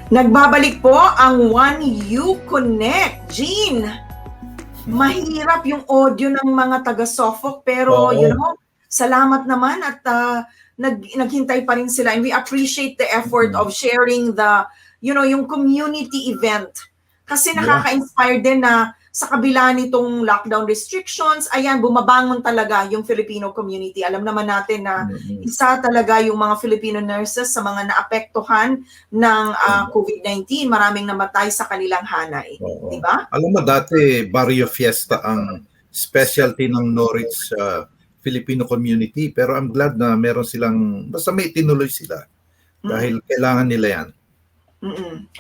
Nagbabalik po ang One You Connect. Jean, mahirap yung audio ng mga taga-Suffolk pero salamat naman at naghintay pa rin sila, and we appreciate the effort of sharing the yung community event. Kasi nakaka-inspire din na sa kabila nitong lockdown restrictions, ayan, bumabangon talaga yung Filipino community. Alam naman natin na isa talaga yung mga Filipino nurses sa mga naapektuhan ng COVID-19. Maraming namatay sa kanilang hanay. Di ba? Alam mo, dati Barrio Fiesta ang specialty ng Norwich Filipino community. Pero I'm glad na meron silang, basta may tinuloy sila. Dahil kailangan nila yan.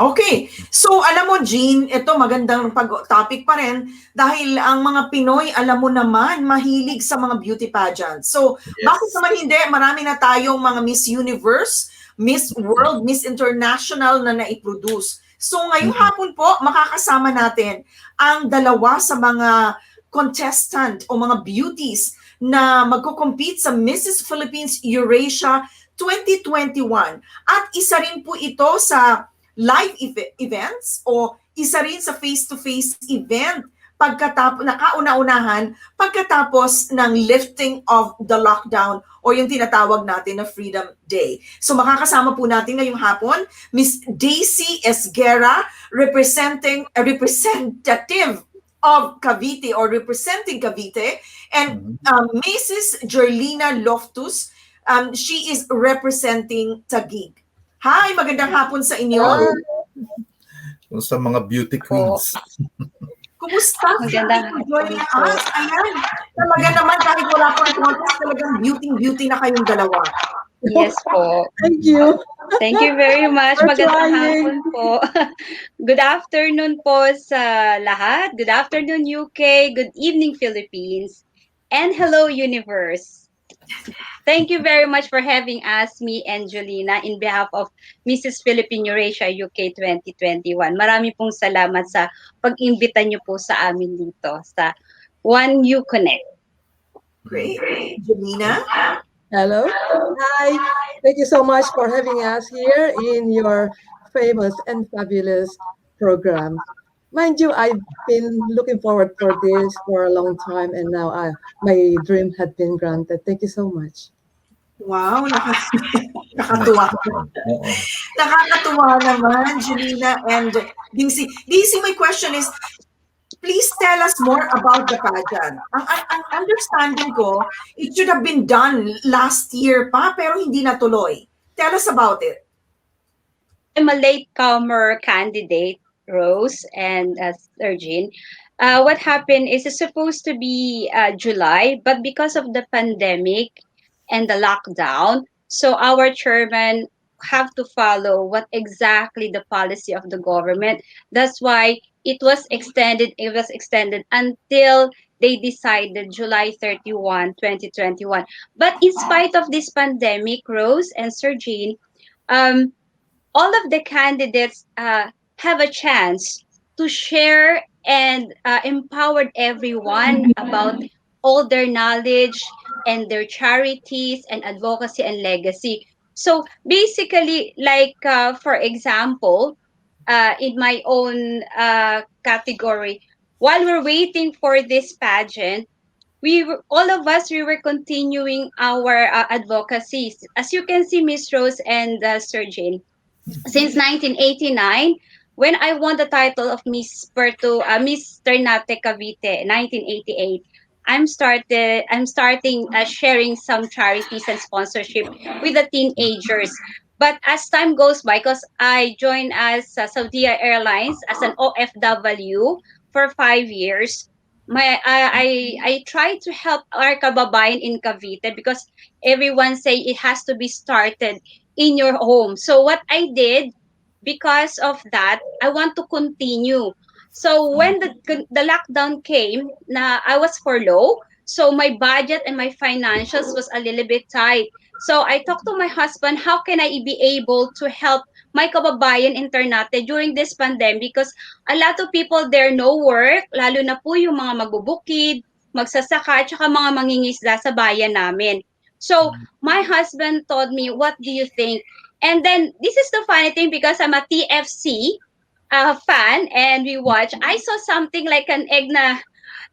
Okay. So, alam mo, Jean, ito magandang topic pa rin dahil ang mga Pinoy, alam mo naman, mahilig sa mga beauty pageants. So, bakit naman hindi? Marami na tayong mga Miss Universe, Miss World, Miss International na naiproduce. So, ngayong hapon po, makakasama natin ang dalawa sa mga contestant o mga beauties na magko-compete sa Mrs. Philippines EuroAsia 2021. At isa rin po ito sa live events o isa rin sa face-to-face event pagkatapos, nakauna-unahan pagkatapos ng lifting of the lockdown o yung tinatawag natin na Freedom Day. So makakasama po natin ngayong hapon Miss Daisy Esguerra, representative of Cavite or representing Cavite, and Mrs. Jolina Loftus. She is representing Taguig. Hi, magandang hapon sa inyo. Sa mga beauty queens. Kumusta? Magandang hapon. Ayan. Talaga naman, kahit wala pang contest, talagang beauty na kayong dalawa. Yes po. Thank you. Thank you very much. Magandang hapon po. Good afternoon po sa lahat. Good afternoon, UK. Good evening, Philippines. And hello, Universe. Thank you very much for having us, me and Jolina, in behalf of Mrs. Philippine EuroAsia UK 2021. Marami pong salamat sa pag-imbita niyo po sa amin dito sa One You Connect. Great. Jolina? Hello. Hi. Thank you so much for having us here in your famous and fabulous program. Mind you, I've been looking forward for this for a long time, and now my dream had been granted. Thank you so much. Wow, nakatuwa. Nakakatuwa naman, Jolina and Daisy. Daisy, my question is, please tell us more about the pageant. Ang understanding ko, it should have been done last year pa, pero hindi natuloy. Tell us about it. I'm a latecomer candidate, Rose and Sergin. What happened is it's supposed to be July, but because of the pandemic and the lockdown, so our chairman have to follow what exactly the policy of the government. That's why it was extended. It was extended until they decided July 31, 2021. But in spite of this pandemic, Rose and Sergin, all of the candidates have a chance to share and empower everyone about all their knowledge and their charities and advocacy and legacy. So basically, like for example, in my own category, while we're waiting for this pageant, all of us were continuing our advocacies. As you can see, Miss Rose and Sergin, since 1989, when I won the title of Miss Ternate Cavite, 1988, I'm starting sharing some charities and sponsorship with the teenagers. But as time goes by, because I joined as Saudi Airlines as an OFW for 5 years, I try to help our kababayan in Cavite because everyone say it has to be started in your home. So what I did, because of that, I want to continue. So when the lockdown came, I was furloughed. So my budget and my financials was a little bit tight. So I talked to my husband, how can I be able to help my kababayan in Ternate during this pandemic? Because a lot of people there no work, lalo na po yung mga magbubukid, magsasaka, tsaka mga mangingisda sa bayan namin. So my husband told me, what do you think? And then this is the funny thing, because I'm a TFC fan and we watch. I saw something like an egg na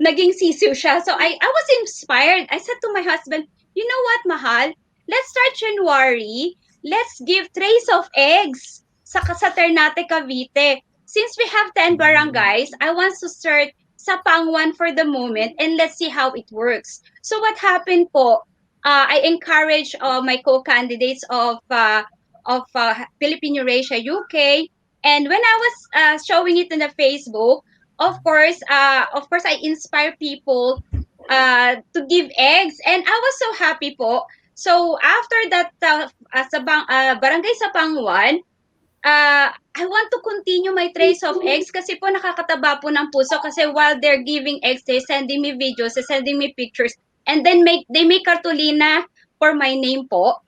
naging sisiw siya. So I was inspired. I said to my husband, you know what, Mahal? Let's start January. Let's give trays of eggs sa Ternate, Cavite. Since we have 10 barangays, I want to start sa Pangwan for the moment and let's see how it works. So what happened po, I encourage my co-candidates of Philippine EuroAsia UK. And when I was showing it in the Facebook, of course, I inspire people to give eggs, and I was so happy po. So after that, barangay sa Pangwan, I want to continue my trays of eggs kasi po nakakataba po ng puso, kasi while they're giving eggs, they're sending me videos, they're sending me pictures, and then they make cartolina for my name po.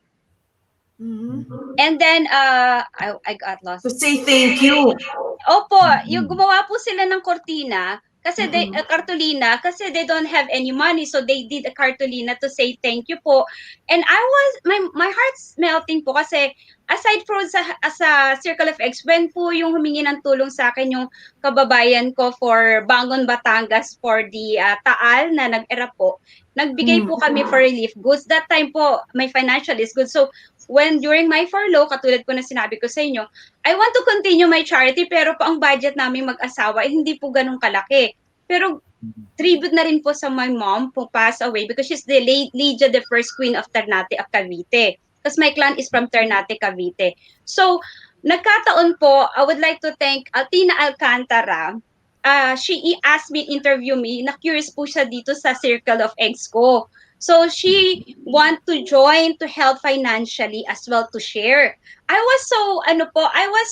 And then I got lost. To say thank you. Opo, yung gumawa po sila ng kortina kasi cartolina, kasi they don't have any money, so they did a cartolina to say thank you po. And my heart's melting po kasi aside from sa Circle of Eggs, when po yung humingi ng tulong sa akin yung kababayan ko for Bangon Batangas for the Taal na nag-era po, nagbigay po kami for relief goods. That time po, my financial is good. So when during my furlough, katulad po na sinabi ko sa inyo, I want to continue my charity, pero po ang budget namin mag-asawa hindi po ganun kalaki. Pero tribute na rin po sa my mom who passed away because she's the Lydia, the first queen of Ternate of Cavite. Because my clan is from Ternate, Cavite. So, nagkataon po, I would like to thank Tina Alcantara. She asked me, interview me, na-curious po siya dito sa Circle of Eggs ko. So she want to join to help financially as well to share. I was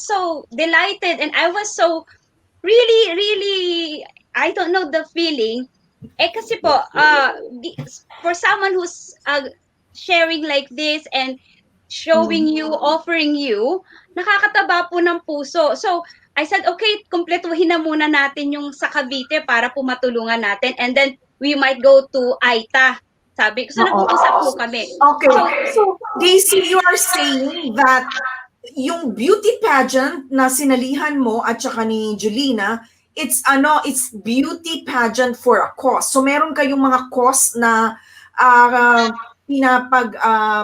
so delighted, and I was so really, I don't know the feeling. Kasi po, for someone who's sharing like this and showing you, offering you, nakakataba po ng puso. So, I said, okay, kumpletuhin na muna natin yung sa Cavite para po matulungan natin. And then, we might go to Aita. Sabi ko, so nag-uusap po kami. Okay. So, Daisy, you are saying that yung beauty pageant na sinalihan mo at saka ni Jolina, it's beauty pageant for a cause. So, meron kayong mga cause na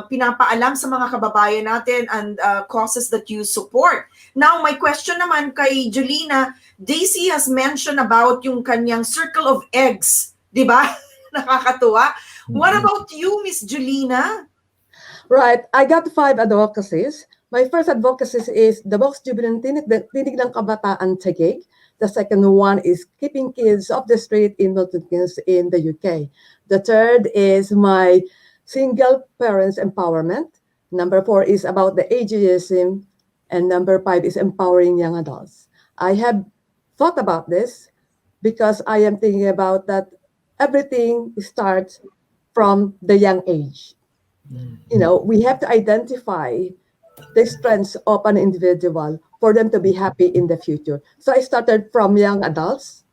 pinapaalam sa mga kababayan natin and causes that you support. Now, my question naman kay Jolina, Daisy has mentioned about yung kanyang Circle of Eggs, di ba? Nakakatuwa. What about you, Miss Jolina? Right. I got 5 advocacies. My first advocacy is the Box Jubilant Tinig ng Kabataan Taguig. The second one is keeping kids off the street in Milton Keynes in the UK. The third is my single parents empowerment. Number 4 is about the ageism. And number 5 is empowering young adults. I have thought about this because I am thinking about that everything starts from the young age. You know, we have to identify the strengths of an individual for them to be happy in the future. So I started from young adults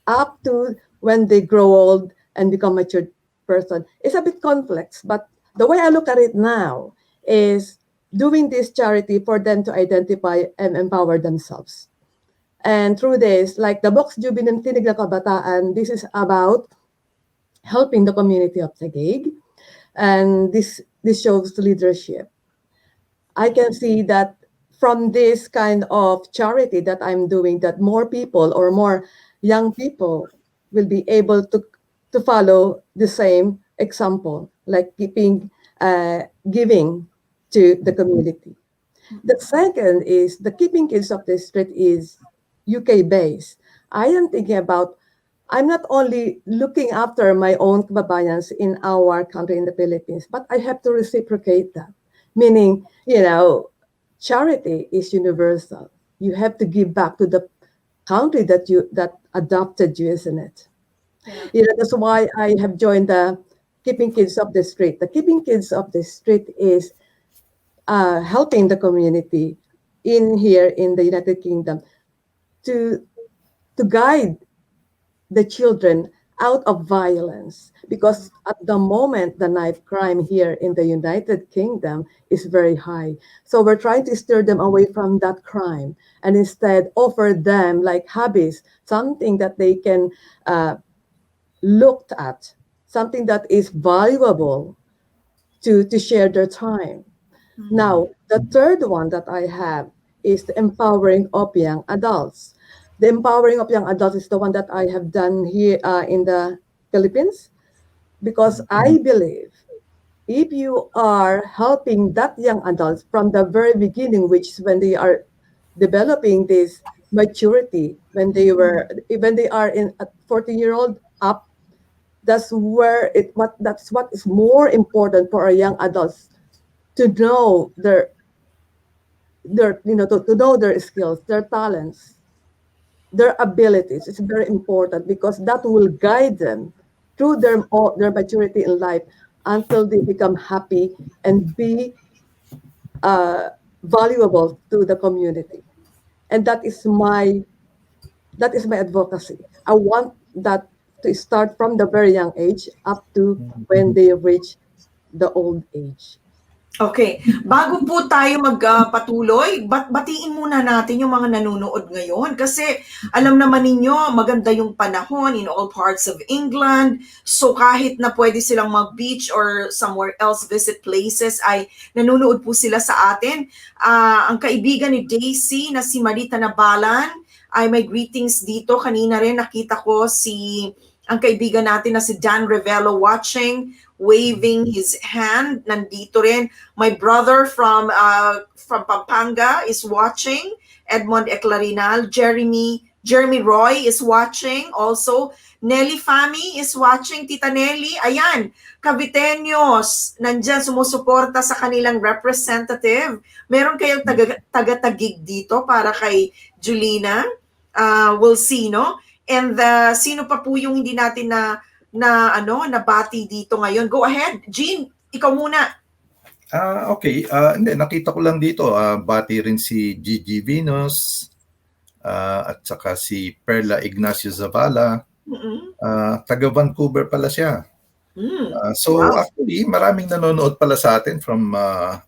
up to when they grow old and become mature person. It's a bit complex, but the way I look at it now is doing this charity for them to identify and empower themselves. And through this, like the Box Jubilant Tinig ng Kabataan, this is about helping the community of Taguig. And this shows leadership. I can see that from this kind of charity that I'm doing, that more people or more young people will be able to follow the same example, like giving to the community. The second is the Keeping Kids Off the Street is UK based. I am thinking about, I'm not only looking after my own kababayans in our country, in the Philippines, but I have to reciprocate that. Meaning, you know, charity is universal. You have to give back to the country that adopted you, isn't it? Yeah. You know, that's why I have joined the Keeping Kids Off the Street. The Keeping Kids Off the Street is helping the community here in the United Kingdom to guide the children out of violence, because at the moment the knife crime here in the United Kingdom is very high. So we're trying to steer them away from that crime and instead offer them like hobbies, something that they can look at, something that is valuable to share their time. Now, the third one that I have is the empowering of young adults. The empowering of young adults is the one that I have done here in the Philippines, because I believe if you are helping that young adults from the very beginning, which is when they are developing this maturity, when they are in a 40-year-old up, that's what is more important for our young adults to know to know their skills, their talents, their abilities. It's very important because that will guide them through their maturity in life until they become happy and be uh, valuable to the community. And that is my advocacy. I want that to start from the very young age up to when they reach the old age. Okay, bago po tayo magpatuloy, batiin muna natin yung mga nanonood ngayon kasi alam naman ninyo maganda yung panahon in all parts of England. So kahit na pwede silang mag-beach or somewhere else visit places ay nanonood po sila sa atin. Ang kaibigan ni Daisy na si Marita Nabalan ay may greetings dito. Kanina rin nakita ko ang kaibigan natin na si Dan Revelo watching, waving his hand. Nandito rin. My brother from Pampanga is watching. Edmond Eclarinal. Jeremy Roy is watching. Also, Nelly Fami is watching. Tita Nelly, ayan. Caviteños, nandyan sumusuporta sa kanilang representative. Meron kayong taga-Taguig dito para kay Jolina. We'll see, no? And sino pa po yung hindi natin nabati dito ngayon? Go ahead, Jean, ikaw muna. Okay. Hindi, nakita ko lang dito. Bati rin si Gigi Venus at saka si Perla Ignacio Zavala. Taga Vancouver pala siya. So Wow. actually, maraming nanonood pala sa atin from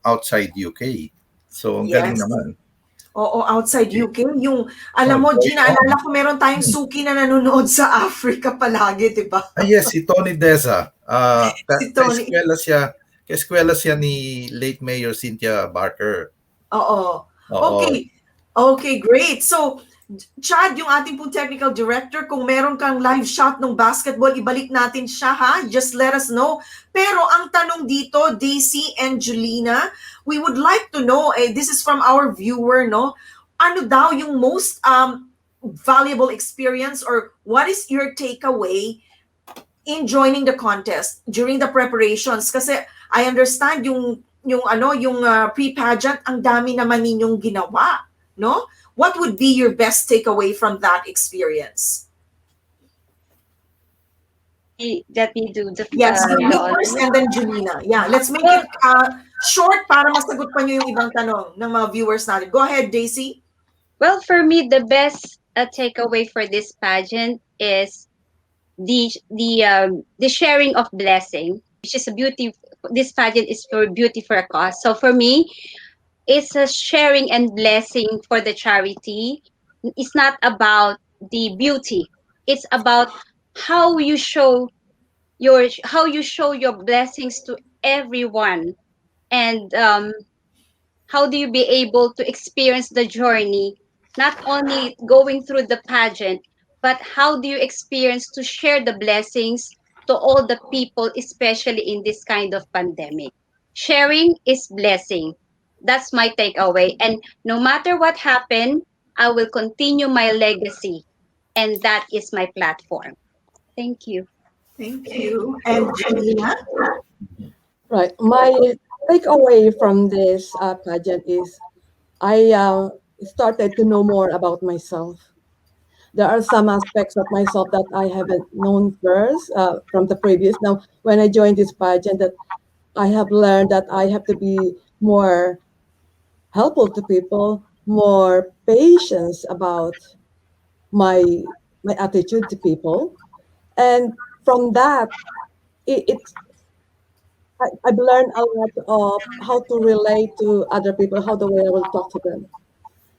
outside UK. So ang galing Yes. naman. Oo, outside UK. Yung, alam mo, Jean, naalala ko meron tayong suki na nanonood sa Africa palagi, di ba? Yes, si Tony Deza. Si Tony. Kaeskwela siya ni late Mayor Cynthia Barker. Oo. Oo. Okay, great. So, Chad, yung ating pong technical director, kung meron kang live shot ng basketball, ibalik natin siya, ha? Just let us know. Pero ang tanong dito, Daisy and Jolina, we would like to know, this is from our viewer, no? Ano daw yung most valuable experience or what is your takeaway in joining the contest during the preparations? Kasi I understand yung pre-pageant, ang dami naman ninyong ginawa, no? What would be your best takeaway from that experience? Let me do the Yes, you the first honor. and then Julina. Yeah, let's make it short para masagot pa nyo yung ibang tanong ng mga viewers natin. Go ahead, Daisy. Well, for me, the best takeaway for this pageant is the sharing of blessing, which is a beauty. This pageant is for beauty for a cause. So for me, it's a sharing and blessing for the charity. It's not about the beauty. It's about how you show your blessings to everyone, and how do you be able to experience the journey, not only going through the pageant, but how do you experience to share the blessings to all the people, especially in this kind of pandemic. Sharing is blessing. That's my takeaway. And no matter what happened, I will continue my legacy. And that is my platform. Thank you. Thank you. And Julina? Right. My takeaway from this pageant is I started to know more about myself. There are some aspects of myself that I haven't known first from the previous. Now, when I joined this pageant, that I have learned that I have to be more helpful to people, more patience about my attitude to people, And from that, it I've learned a lot of how to relate to other people, how the way I will talk to them.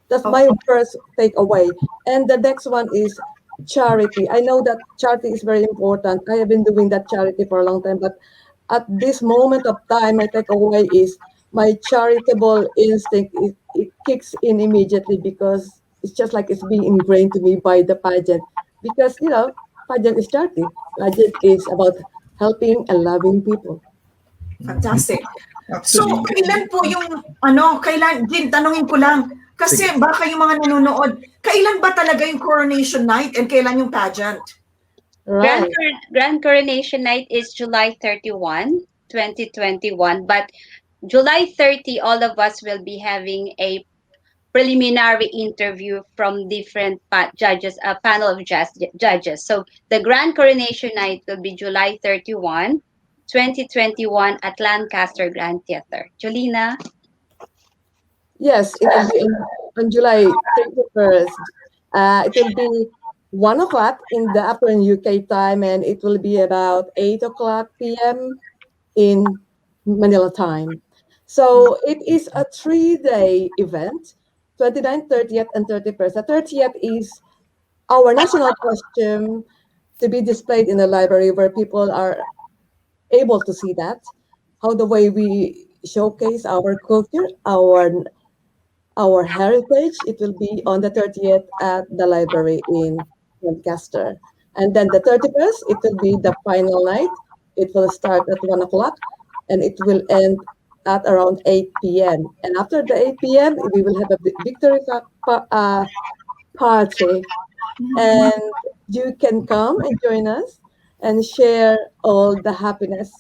That's my Okay. first takeaway. And the next one is charity. I know that charity is very important. I have been doing that charity for a long time, but at this moment of time, my takeaway is my charitable instinct. It kicks in immediately because it's just like it's being ingrained to me by the pageant. Because pageant is charity. Pageant is about helping and loving people. Fantastic. So, Actually, kailan po yung, kailan, Jin, tanungin ko lang, kasi sige. baka yung mga nanonood, kailan ba talaga yung coronation night and kailan yung pageant? Right. Grand Coronation Night is July 31, 2021. But July 30, all of us will be having a preliminary interview from different judges, a panel of judges. So the Grand Coronation Night will be July 31, 2021 at Lancaster Grand Theater. Jolina? Yes, it will be on July 31st. It will be 1 o'clock in the afternoon UK time, and it will be about 8 o'clock p.m. in Manila time. So it is a 3-day event, 29th, 30th, and 31st. The 30th is our national costume to be displayed in the library where people are able to see that, how the way we showcase our culture, our heritage. It will be on the 30th at the library in Lancaster. And then the 31st, it will be the final night. It will start at 1 o'clock and it will end at around 8 p.m. And after the 8 p.m., we will have a victory party. And you can come and join us and share all the happiness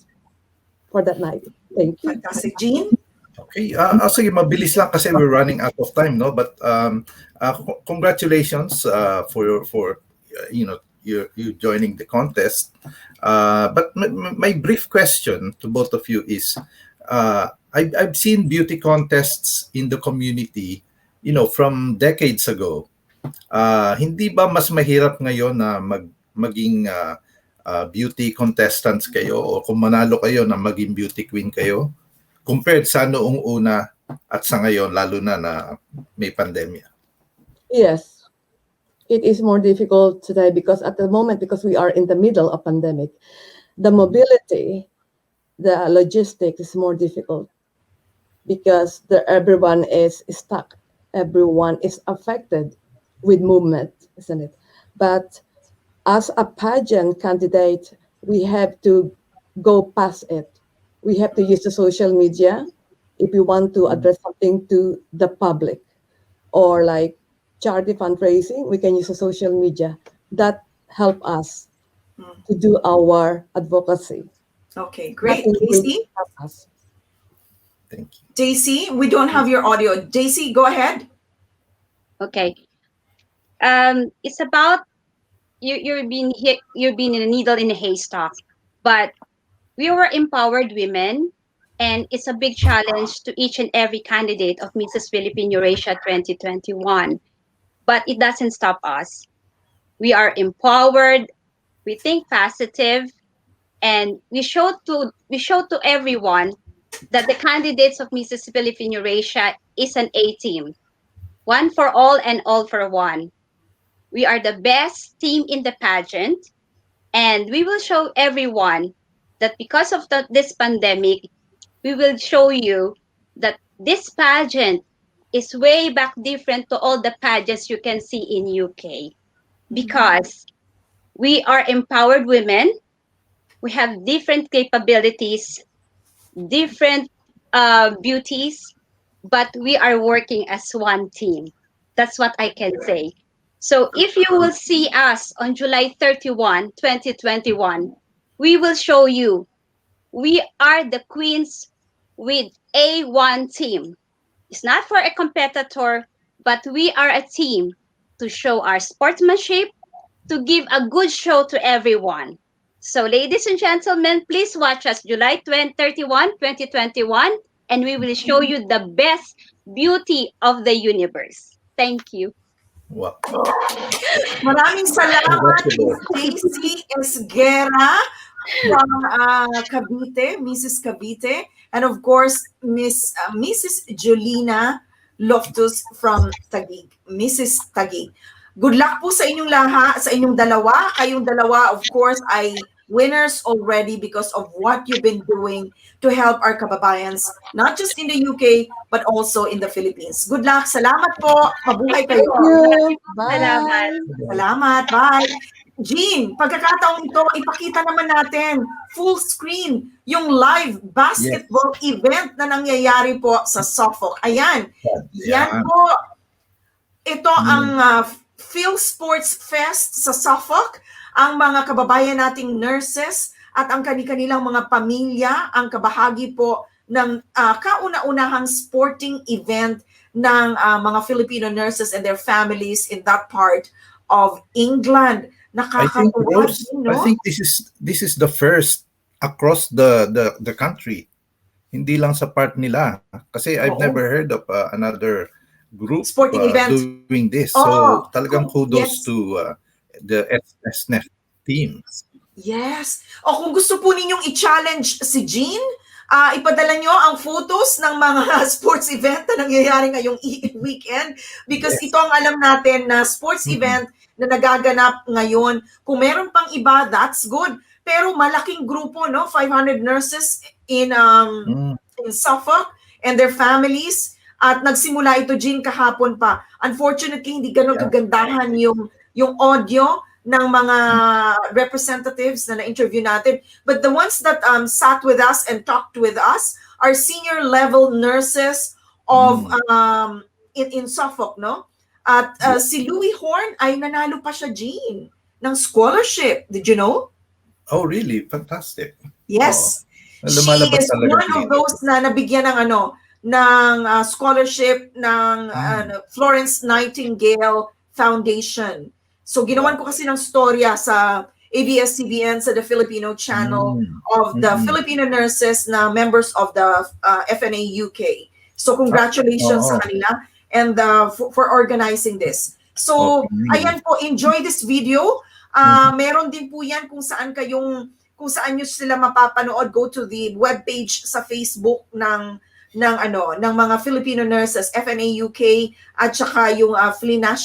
for that night. Thank you. Fantastic. Jean? Okay, sige, mabilis lang kasi we're running out of time, no? But congratulations for you joining the contest. But my brief question to both of you is, I've seen beauty contests in the community, from decades ago. Hindi ba mas mahirap ngayon na maging beauty contestants kayo o kung manalo kayo na maging beauty queen kayo compared sa noong una at sa ngayon, lalo na may pandemya? Yes, it is more difficult today because at the moment, because we are in the middle of pandemic, the mobility, the logistics is more difficult because everyone is stuck. Everyone is affected with movement, isn't it? But as a pageant candidate, we have to go past it. We have to use the social media if we want to address something to the public, or like charity fundraising. We can use the social media that help us to do our advocacy. Okay, great. Nothing will Daisy? help us. Thank you. Daisy, we don't have your audio. Daisy, go ahead. Okay. It's about you're being in a needle in a haystack, but we were empowered women, and it's a big challenge to each and every candidate of Mrs. Philippine EuroAsia 2021. But it doesn't stop us. We are empowered. We think positive, and we show to everyone that the candidates of Mrs. Philippine EuroAsia is an A team, one for all and all for one. We are the best team in the pageant, and we will show everyone that because of this pandemic, we will show you that this pageant is way back different to all the pageants you can see in UK, because we are empowered women. We have different capabilities, different beauties, but we are working as one team. That's what I can say. So if you will see us on July 31, 2021, we will show you we are the queens with A1 team. It's not for a competitor, but we are a team to show our sportsmanship, to give a good show to everyone. So, ladies and gentlemen, please watch us July 31, 2021, and we will show you the best beauty of the universe. Thank you. Wow. Maraming salamat, Miss Congratulations. Daisy Esguerra from Cavite, Mrs. Cavite, and of course, Mrs. Jolina Loftus from Taguig, Mrs. Taguig. Good luck po sa inyong sa inyong dalawa. Kayong dalawa, of course, ay winners already because of what you've been doing to help our kababayans, not just in the UK, but also in the Philippines. Good luck. Salamat po. Mabuhay kayo. Thank you. Salamat. Bye. Salamat. Bye. Jean, pagkakataong ito, ipakita naman natin full screen yung live basketball event na nangyayari po sa Suffolk. Ayan. Yan po. Ito ang Phil Sports Fest sa Suffolk. Ang mga kababayan nating nurses at ang kanilang mga pamilya ang kabahagi po ng kauna-unahang sporting event ng mga Filipino nurses and their families in that part of England. I think, Rose, I think this is the first across the country. Hindi lang sa part nila. Kasi I've never heard of another group sporting event doing this. So talagang kudos to the SNF team. Yes. O kung gusto po ninyong i-challenge si Jean, ipadala nyo ang photos ng mga sports event na nangyayari ngayong weekend because ito ang alam natin na sports event na nagaganap ngayon. Kung meron pang iba, that's good. Pero malaking grupo, no? 500 nurses in Suffolk and their families. At nagsimula ito, Jean, kahapon pa. Unfortunately, hindi ganun kagandahan yung audio ng mga representatives na na-interview natin. But the ones that sat with us and talked with us are senior level nurses of in Suffolk, no? At si Louis Horn ay nanalo pa siya, Jean, ng scholarship. Did you know? Oh, really? Fantastic. Yes. She Lumalabas is talaga one of those na nabigyan ng scholarship ng Florence Nightingale Foundation. So ginawan ko kasi ng storya sa ABS-CBN sa The Filipino Channel of the Filipino nurses na members of the FNA UK. So congratulations sa kanila and for organizing this. So ayan po, enjoy this video. Meron din po yan kung saan nyo sila mapapanood. Go to the webpage sa Facebook ng mga Filipino nurses, FNA UK, at saka yung Flinag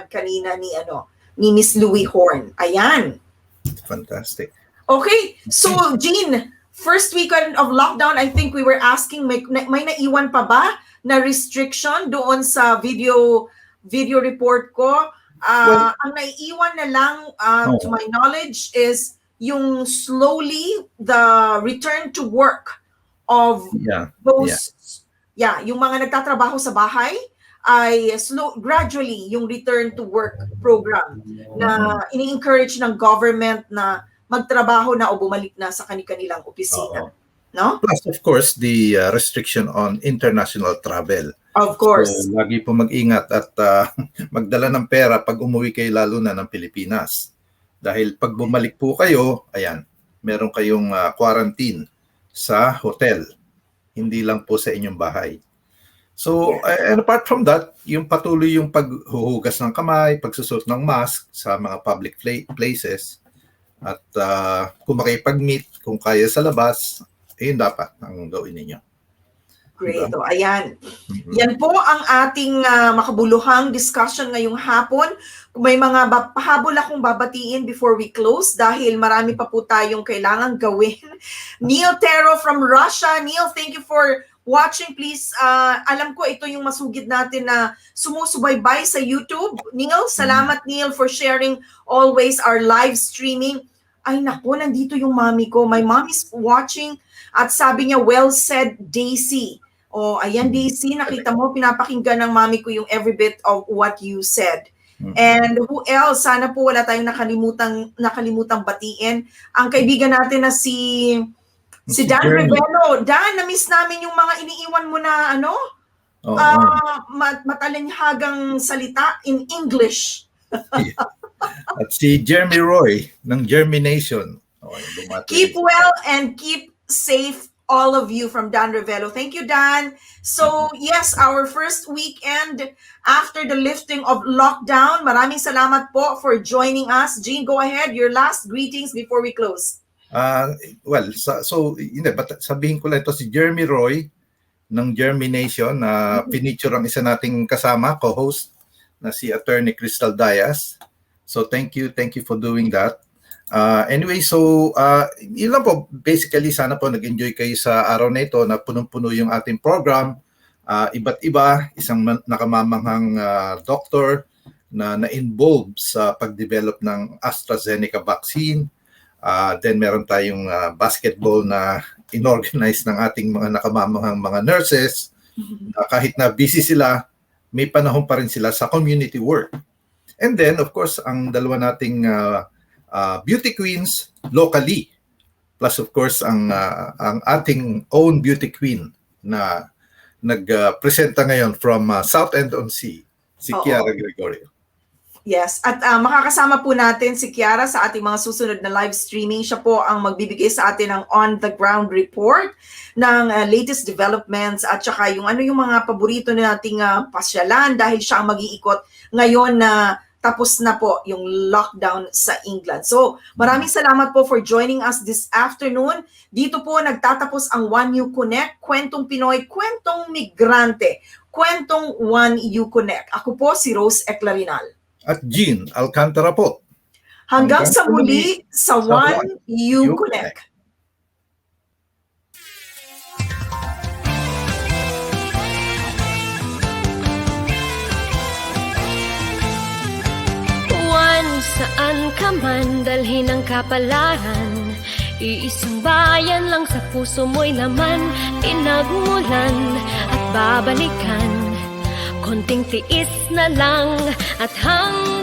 kanina ni Miss Louis Horn. Ayan. Fantastic. Okay, so Jean, first weekend of lockdown, I think we were asking, may naiwan pa ba na restriction doon sa video report ko? Ang naiiwan na lang, to my knowledge, is yung slowly the return to work of those, yung mga nagtatrabaho sa bahay ay gradually yung return to work program na ini-encourage ng government na magtrabaho na o bumalik na sa kanilang opisina. No? Plus, of course, the restriction on international travel. Of course. So, lagi po mag-ingat at magdala ng pera pag umuwi kayo lalo na ng Pilipinas. Dahil pag bumalik po kayo, ayan, meron kayong quarantine sa hotel, hindi lang po sa inyong bahay. So, and apart from that, yung patuloy yung paghuhugas ng kamay, pagsusot ng mask sa mga public places, at kung makipag-meet, kung kaya sa labas, yun dapat ang gawin ninyo. Great. O, ayan. Yan po ang ating makabuluhang discussion ngayong hapon. Kung may mga pahabol akong babatiin before we close dahil marami pa po tayong kailangang gawin. Neil Tero from Russia. Neil, thank you for watching. Please, alam ko ito yung masugid natin na sumusubaybay sa YouTube. Neil, salamat Neil for sharing always our live streaming. Ay nako, nandito yung mami ko. My mom is watching at sabi niya, well said, Daisy. Oh, ayan Daisy, nakita mo, pinapakinggan ng mami ko yung every bit of what you said. And who else? Sana po wala tayong nakalimutang batiin. Ang kaibigan natin na si Dan Revelo. Dan, na-miss namin yung mga iniiwan mo na matalinhagang salita in English. At si Jeremy Roy ng Germination. Keep well and keep safe all of you from Dan Revelo. Thank you, Dan. So, yes, our first weekend after the lifting of lockdown. Maraming salamat po for joining us. Jean, go ahead. Your last greetings before we close. Sabihin ko lang ito si Jeremy Roy ng Germination na pinicture ang isa nating kasama, co-host, na si Attorney Crystal Diaz. So thank you for doing that. Yun lang po. Basically, sana po nag-enjoy kayo sa araw na ito na punong-puno yung ating program. Iba't iba, isang nakamamanghang doctor na na-involve sa pag-develop ng AstraZeneca vaccine. Then meron tayong basketball na inorganize ng ating mga nakamamanghang mga nurses. Kahit na busy sila, may panahon pa rin sila sa community work. And then, of course, ang dalawa nating beauty queens locally. Plus, of course, ang ating own beauty queen na nag-presenta ngayon from South End on Sea, si Kiara Gregorio. Yes, at makakasama po natin si Kiara sa ating mga susunod na live streaming. Siya po ang magbibigay sa atin ng on-the-ground report ng latest developments at saka yung mga paborito nating pasyalan dahil siya ang mag-iikot ngayon na tapos na po yung lockdown sa England. So, maraming salamat po for joining us this afternoon. Dito po nagtatapos ang One You Connect, Kwentong Pinoy, Kwentong Migrante, Kwentong One You Connect. Ako po si Rose Eclarinal. At Jean Alcantara po. Hanggang sa muli sa One You Connect. Saan ka man dalhin ang kapalaran, iisang bayan lang sa puso mo'y laman. Pinagmulan at babalikan, konting tiis na lang at hanggang